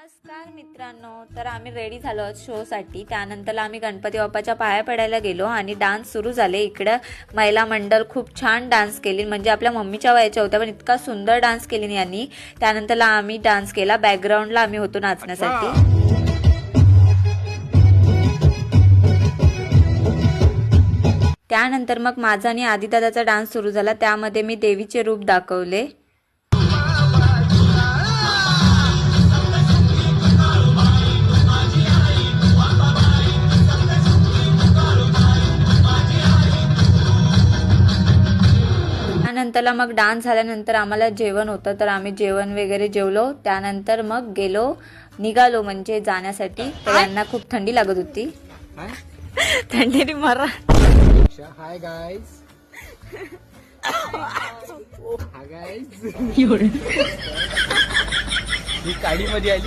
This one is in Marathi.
नमस्कार मित्रांनो, तर आम्ही रेडी झालो आहोत शो साठी। त्यानंतर आम्ही गणपती बाप्पाच्या पाया पडायला गेलो आणि डान्स सुरू झाले। इकडे महिला मंडळ खूप छान डान्स केली, म्हणजे आपल्या मम्मीच्या वयाच्या होत्या पण इतका सुंदर डान्स केली यांनी। त्यानंतर आम्ही डान्स केला, बॅकग्राऊंडला आम्ही होतो नाचण्यासाठी। त्यानंतर मग माझा आणि आदिदादाचा डान्स सुरू झाला, त्यामध्ये मी देवीचे रूप दाखवले। त्यानंतर मग डान्स झाल्यानंतर आम्हाला जेवण होतं, तर आम्ही जेवण वगैरे जेवलो। त्यानंतर मग निघालो म्हणजे जाण्यासाठी। तर यांना खूप थंडी लागत होती, थंडीने मरा। हाय गाइस, हाय गाइस, ही काळी मध्ये आली।